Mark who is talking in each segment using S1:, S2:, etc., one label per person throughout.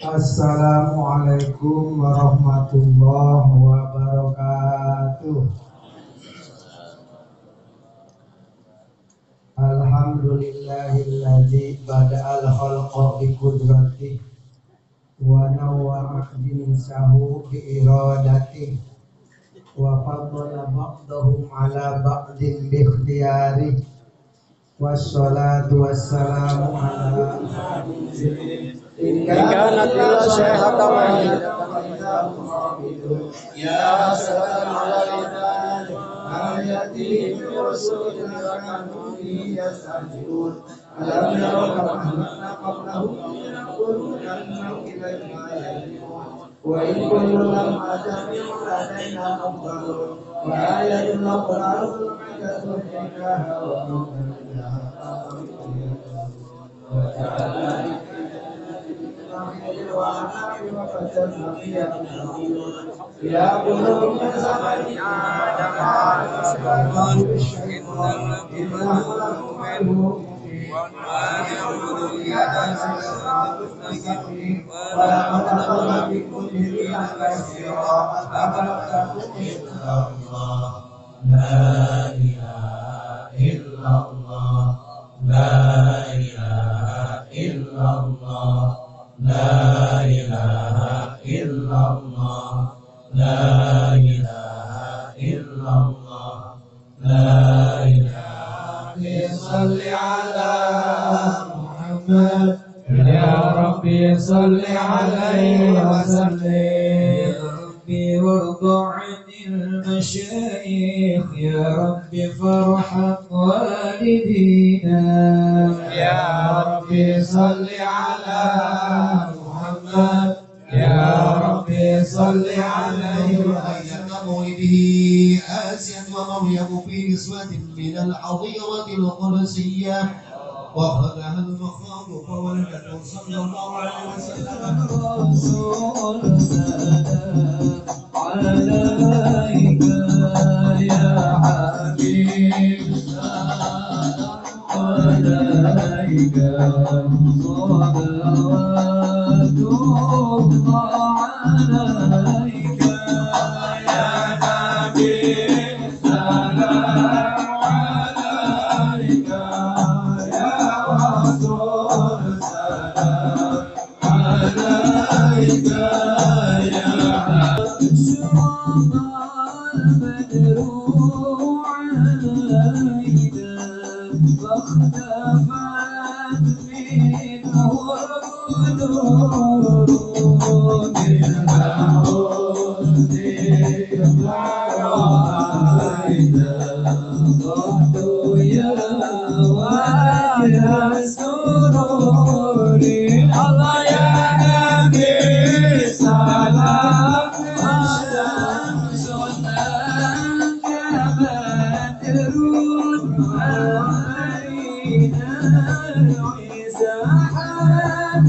S1: Assalamualaikum warahmatullahi wabarakatuh. Alhamdulillahilladzi bada'al khalqa bi qudratihi wa nawwara jinsahu bi iradatihi wa faddala ba'dahum ala ba'din bi ikhtiyarihi wassalatu wassalamu ala
S2: Kanat ila syaikhatan
S1: ya salam alaikum ayati rasulun kanuni yasajun alam yaraw anna qablahum yaquluna ilaina wa in kullu lam ajami ladaina afdalun wa ayatul qur'anul majidul hikaha wa ya qulub samani La ilaha illallah, la ilaha illallah, la ilaha salli ala Muhammad, ya Rabbi salli alaihi wa sallim, ya Rabbi warda 'anil masyayikh, ya Rabbi farham walidina, ya Rabbi salli ala Muhammad, ya Rabbi salli alaihi wa sallam. مولده آسيا ومريم في نسوة من الحظيرة القدسية وأخذها المخاض فولدته صلى الله عليه وسلم رسول سلام عليك يا حبيب سلام عليك صلوات الله عليك يا حبيب سلام عليك يا رسول سلام عليك يا أشرق البدر علينا فاختفت منه النور بالمعود علينا ضحت يا وجه السرور الله يا نبي سلام الشمس كبدر علينا عيسى حمد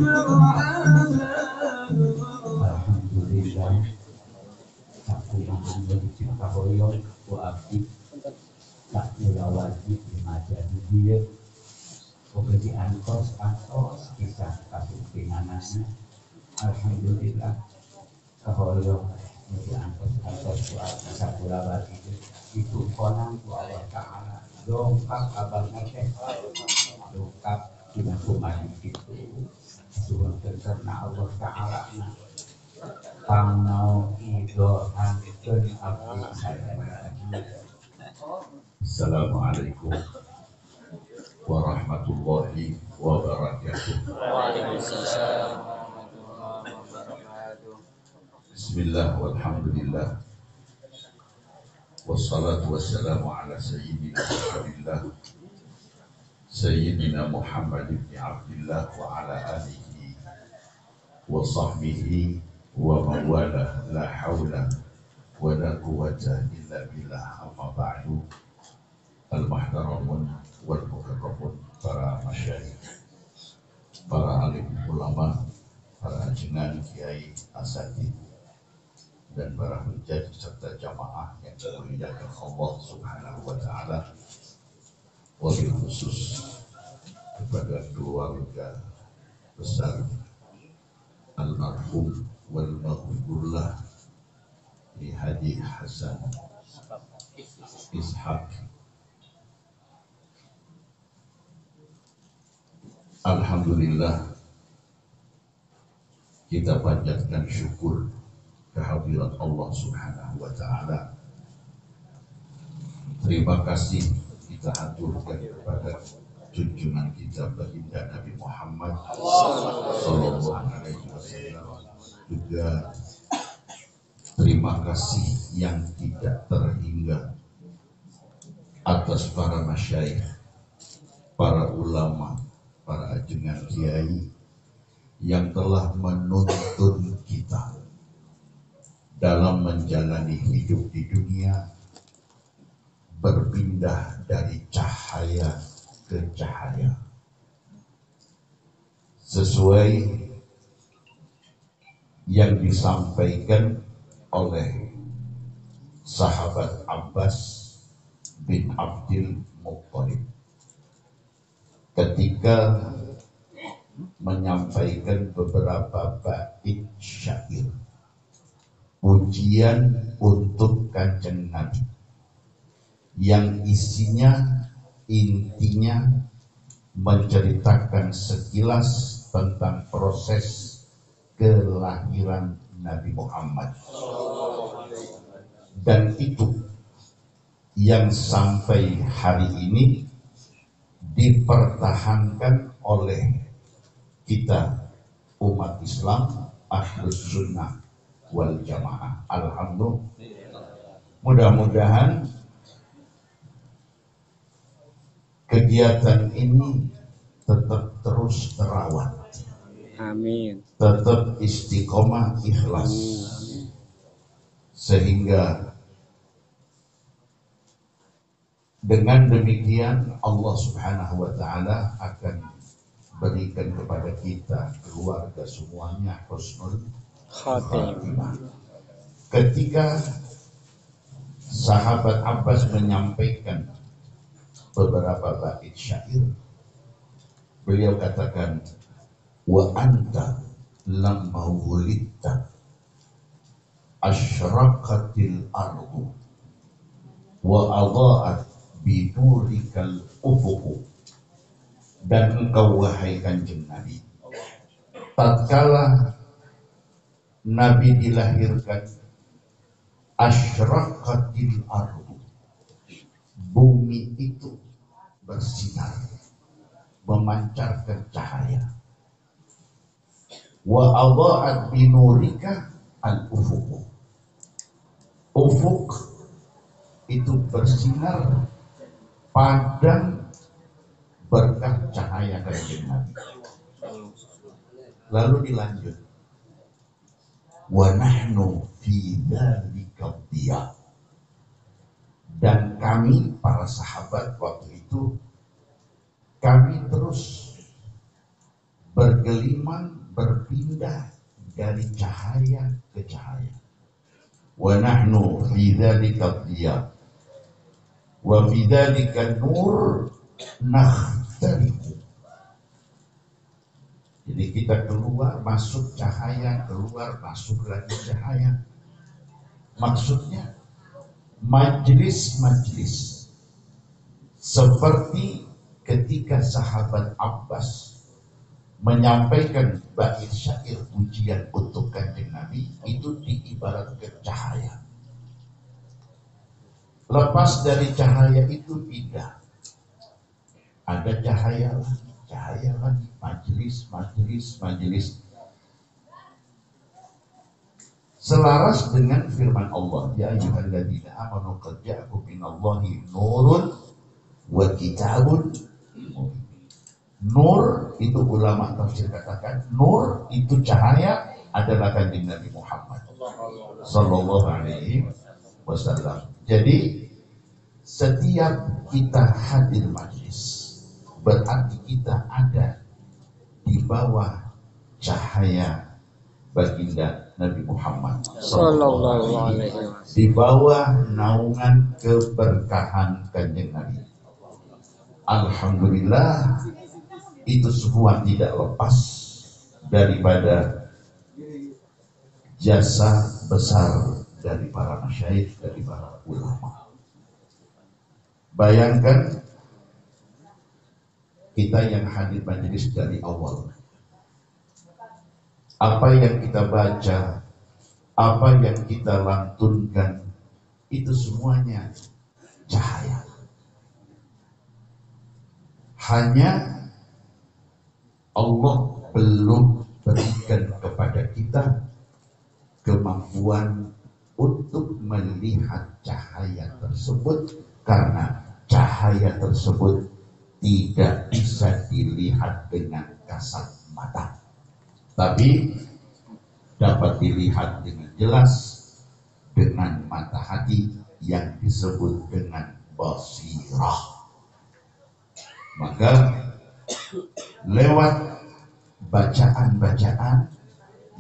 S1: مرحبا. Alhamdulillah, aku menjadi cinta hoyong, wajib, tak mula wajib dimajani dia, memberi antos kisah kasus pinangannya. Alhamdulillah, kehoyong menjadi antos soal kisah kulabat itu konang ku Allah Ta'ala, dongkap abang ngecek, dongkap dengan kumani itu, suruh terkena Allah Ta'ala. Pangau ido hankeun abdi sadaya. Assalamualaikum warahmatullahi wabarakatuh.
S2: Waalaikumsalam warahmatullahi wabarakatuh.
S1: Bismillah walhamdulillah
S3: Wassalatu wassalamu ala Sayyidina Muhammad ibn Abdullah wa ala alihi wa sahbihi wa mawala la hawla wa la quwwata illa billah amma ba'du. Al-Muhtaramun wal Mukarramun, para masyayikh, para alim ulama, para ajengan kiai asatidz, dan para hujjah serta jamaah yang dimuliakan Allah Subhanahu wa taala. Wabil khusus kepada keluarga besar almarhum wal maghfurlah Haji Hasan Ishaq. Alhamdulillah, kita panjatkan syukur kehadirat Allah Subhanahu wa taala. Terima kasih kita haturkan kepada junjungan kita baginda Nabi Muhammad sallallahu alaihi wasallam. Juga terima kasih yang tidak terhingga atas para masyayikh, para ulama, para ajengan kiai yang telah menuntun kita dalam menjalani hidup di dunia, berpindah dari cahaya ke cahaya sesuai yang disampaikan oleh sahabat Abbas bin Abdul Muttalib ketika menyampaikan beberapa bait syair pujian untuk Kanjeng Nabi yang intinya menceritakan sekilas tentang proses kelahiran Nabi Muhammad, dan itu yang sampai hari ini dipertahankan oleh kita umat Islam Ahlus Sunnah wal Jamaah. Alhamdulillah, mudah-mudahan kegiatan ini tetap terus terawat.
S2: Amin.
S3: Tetap istiqomah ikhlas. Sehingga dengan demikian Allah Subhanahu wa taala akan berikan kepada kita keluarga semuanya husnul khatimah. Ketika sahabat Abbas menyampaikan beberapa bait syair, beliau katakan, wa anta lamma wulidta asyraqatil ardu wa adha'at bidurikal ufuq. Dan engkau wahai Kanjeng Nabi, tatkala Nabi dilahirkan, asyraqatil ardu, bumi itu bersinar, memancarkan cahaya. Wa adha'at binurika al-ufuq. Ufuk itu bersinar, padam berkat cahaya Kanjeng Nabi. Lalu dilanjut, wa nahnu fi dzalika diya. Dan kami para sahabat waktu itu, kami terus bergelimang, berpindah dari cahaya ke cahaya. Wa nahnu fi dzalika diya wa fi dzalika nur nakhtalifu. Jadi kita keluar masuk cahaya, keluar masuk lagi cahaya. Maksudnya majlis-majlis seperti ketika sahabat Abbas menyampaikan bait syair pujian untuk Kanjeng Nabi, itu diibaratkan cahaya. Lepas dari cahaya itu tidak ada cahaya lagi, majelis. selaras dengan firman Allah, ya ayyuhalladzina amanu qad ja'akum minallahi nurun wa kitabun mubin. Nur itu ulama tafsir katakan, nur itu cahaya adalah kanjeng Nabi Muhammad sallallahu alaihi wasallam. Jadi setiap kita hadir majlis berarti kita ada di bawah cahaya baginda Nabi Muhammad
S2: Sallallahu alaihi wasallam,
S3: di bawah naungan keberkahan kanjeng Nabi. Alhamdulillah, itu semua tidak lepas daripada jasa besar dari para masyayikh, dari para ulama. Bayangkan kita yang hadir majelis dari awal, apa yang kita baca, apa yang kita lantunkan, itu semuanya cahaya. Hanya Allah belum berikan kepada kita kemampuan untuk melihat cahaya tersebut, karena cahaya tersebut tidak bisa dilihat dengan kasat mata, tapi dapat dilihat dengan jelas dengan mata hati yang disebut dengan basirah. Maka lewat bacaan-bacaan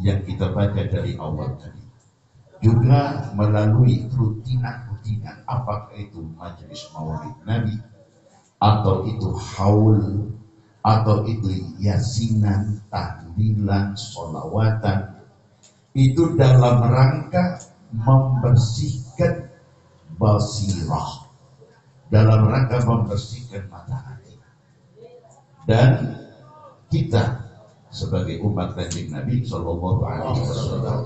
S3: yang kita baca dari awal tadi, juga melalui rutinan-rutinan, apakah itu majelis maulid Nabi, atau itu haul, atau itu yasinan, tahlilan, sholawatan, itu dalam rangka membersihkan basirah, dalam rangka membersihkan mata hati. Dan kita sebagai umat kanjeng Nabi Sallallahu Alaihi Wasallam,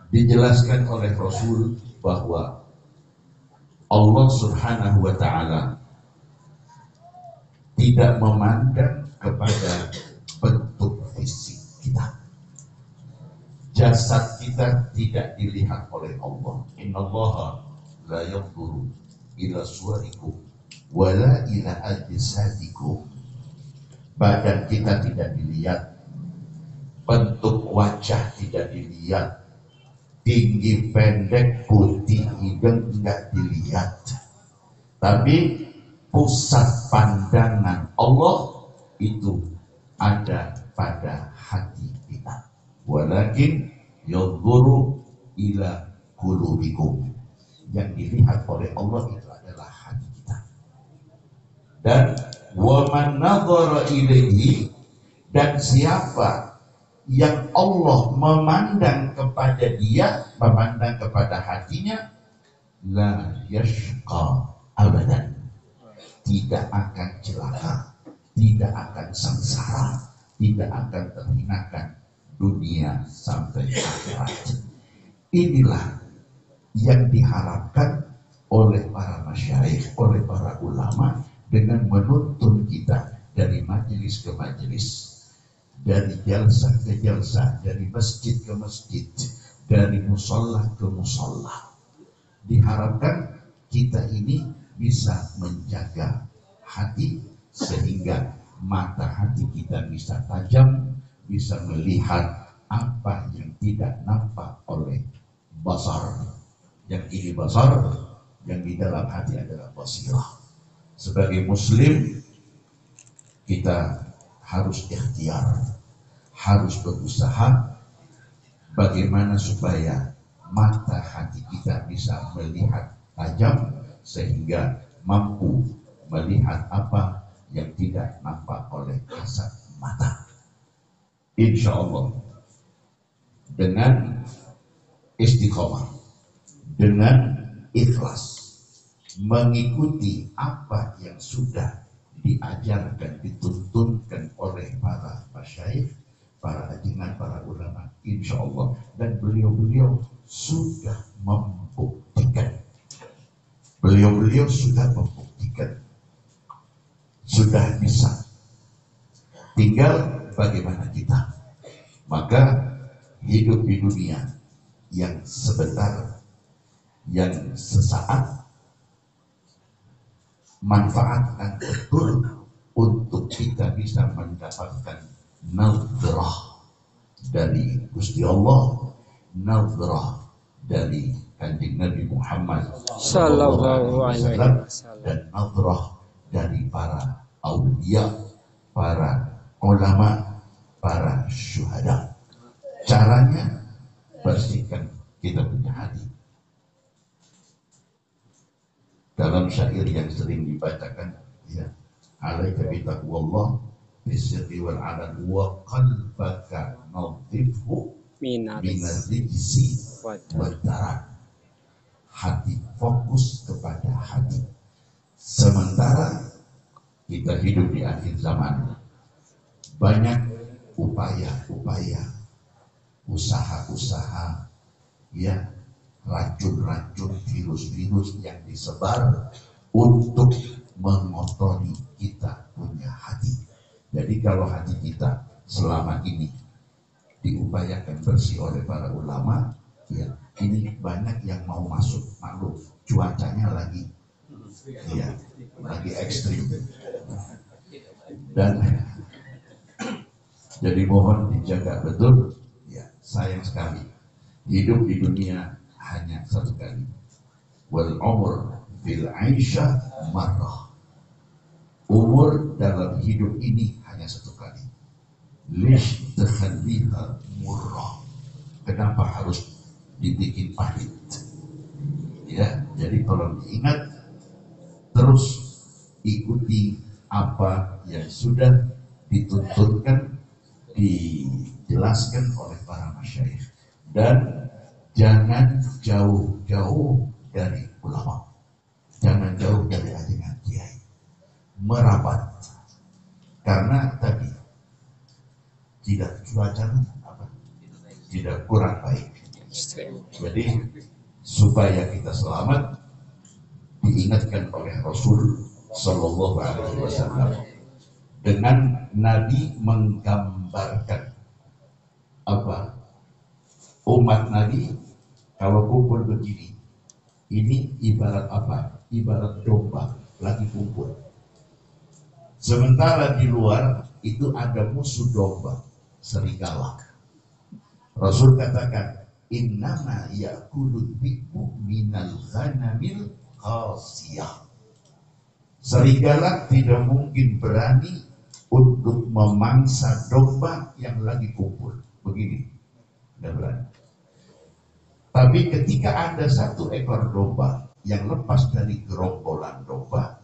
S3: dijelaskan oleh Rasul bahwa Allah Subhanahu Wa Taala tidak memandang kepada bentuk fisik kita. Jasad kita tidak dilihat oleh Allah. Innallaha la yanzuru ila suwarikum wala ila ajsadikum. Badan kita tidak dilihat, bentuk wajah tidak dilihat, tinggi pendek putih hidung enggak dilihat, tapi pusat pandangan Allah itu ada pada hati kita. Walakin yanzuru ila qulubikum. Yang dilihat oleh Allah itu adalah hati kita. Dan wa man nadhara ilaihi, dan siapa yang Allah memandang kepada dia, memandang kepada hatinya, la yashqa abadan, tidak akan celaka, tidak akan sengsara, tidak akan terhinakan dunia sampai akhirat. Inilah yang diharapkan oleh para masyayikh, oleh para ulama, dengan menuntun kita dari majelis ke majelis, dari jalsah ke jalsah, dari masjid ke masjid, dari musola ke musola. Diharapkan kita ini bisa menjaga hati sehingga mata hati kita bisa tajam, bisa melihat apa yang tidak nampak oleh basar. Yang ini basar, yang di dalam hati adalah basirah. Sebagai muslim, kita harus ikhtiar, harus berusaha bagaimana supaya mata hati kita bisa melihat tajam sehingga mampu melihat apa yang tidak nampak oleh kasat mata. Insya Allah dengan istiqomah, dengan ikhlas, mengikuti apa yang sudah diajarkan, dituntunkan oleh para masyayikh, para ajiman, para ulama, insya Allah. Dan beliau-beliau sudah membuktikan, beliau-beliau sudah membuktikan, sudah bisa. Tinggal bagaimana kita. Maka hidup di dunia yang sebentar, yang sesaat, manfaatkan betul untuk kita bisa mendapatkan nazrah dari Gusti Allah, nazrah dari Kanjeng Nabi Muhammad
S2: Sallallahu alaihi
S3: wasallam,
S2: wasallam.
S3: dan nazrah dari para aulia, para ulama, para syuhada. Caranya bersihkan kita punya hati. Dalam syair yang sering dibacakan, ya, alaika bitaqwallah bisirri wal alan wa qalbaka nadhifhu minarrijsi wad darar. Hati, fokus kepada hati. Sementara kita hidup di akhir zaman, banyak upaya-upaya, usaha-usaha, ya, racun-racun, virus-virus yang disebar untuk mengotori kita punya hati. Jadi kalau hati kita selama ini diupayakan bersih oleh para ulama, ya, ini banyak yang mau masuk. Maklum, cuacanya lagi, ya, lagi ekstrim, dan jadi mohon dijaga betul. Ya, sayang sekali hidup di dunia hanya satu kali. Wal umur fil aisha marrah. Umur dalam hidup ini hanya satu kali. Lish takhalliha murrah. Kenapa harus dibikin pahit? Ya, jadi tolong diingat, terus ikuti apa yang sudah dituntunkan, dijelaskan oleh para masyayikh, dan jangan jauh-jauh dari ulama, jangan jauh dari ajaran kiai, merapat, karena tadi tidak cuaca tidak kurang baik. Jadi supaya kita selamat, diingatkan oleh Rasul Sallallahu Alaihi Wasallam dengan Nabi menggambarkan apa? Umat Nabi kalau kumpul begini, ini ibarat apa? Ibarat domba lagi kumpul. Sementara di luar itu ada musuh domba, serigala. Rasul katakan, innama ya'kulul bi'u minal ghanamil khasiyah. Serigala tidak mungkin berani untuk memangsa domba yang lagi kumpul. Begini, tidak berani. Tapi ketika ada satu ekor domba yang lepas dari gerombolan domba,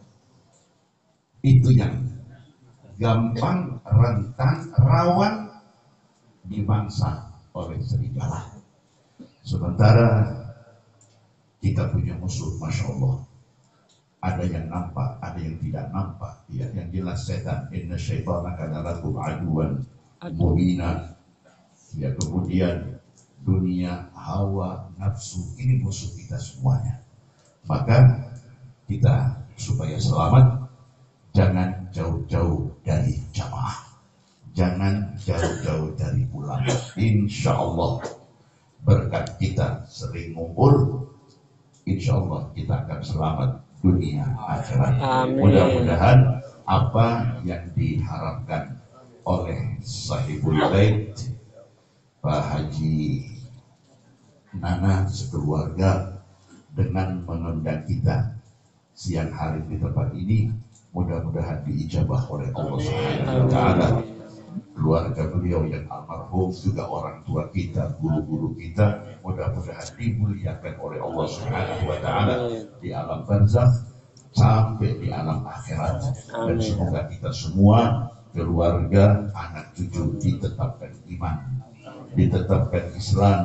S3: itu yang gampang, rentan, rawan dimangsa oleh serigala. Sementara kita punya musuh, Masya Allah. Ada yang nampak, ada yang tidak nampak. Ya, yang jelas setan. Inna syaitana kana lakum aduwan mubina. Ya, kemudian dunia, hawa, nafsu, ini musuh kita semuanya. Maka kita supaya selamat, jangan jauh-jauh dari jamaah, jangan jauh-jauh dari ulama. Insya Allah berkat kita sering ngumpul, insya Allah kita akan selamat dunia akhirat. Mudah-mudahan apa yang diharapkan oleh Sahibul Bait, Pak Haji Nana sekeluarga dengan mengundang kita siang hari di tempat ini, mudah-mudahan diijabah oleh Allah Subhanahu wa Ta'ala. Keluarga beliau yang almarhum, juga orang tua kita, guru-guru kita, mudah-mudahan dimuliakan oleh Allah Subhanahu wa Ta'ala di alam barzakh sampai di alam akhirat. Dan semoga kita semua, keluarga, anak cucu ditetapkan iman, ditetapkan Islam,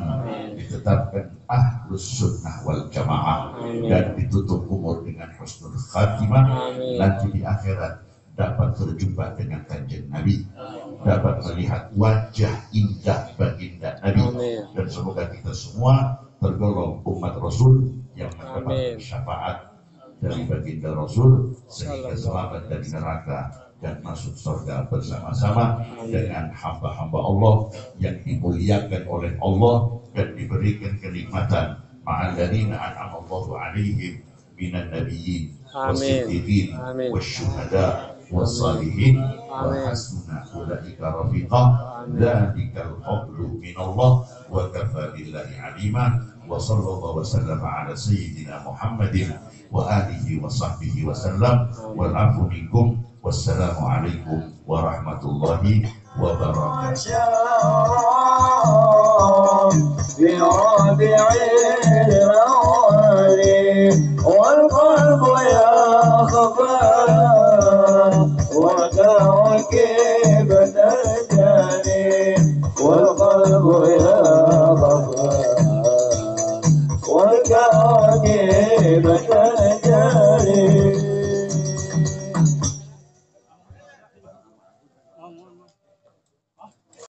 S3: ditetapkan ahlus sunnah wal jamaah, dan ditutup umur dengan husnul khatimah. Nanti di akhirat dapat berjumpa dengan kanjeng Nabi, dapat melihat wajah indah baginda Nabi. Dan semoga kita semua tergolong umat Rasul yang mendapat syafaat dari baginda Rasul sehingga selamat dari neraka dan masuk surga bersama-sama dengan hamba-hamba Allah yang dimuliakan oleh Allah dan diberikan kenikmatan ma'alladzina an'amallahu 'alaihim minan nabiyyin was-siddiqin wasyuhada was-salihin wa hasuna ulaika rafiqa dzalikal fadlu minallah wa kafa billahi 'alima wa sallallahu wa sallama ala sayyidina Muhammadin wa alihi wa sahbihi wa sallam wal 'afwu minkum. Wassalamu alaikum warahmatullahi wabarakatuh. والقلب يخفى وكواكب ترجاني والقلب يخفى وكواكب ترجاني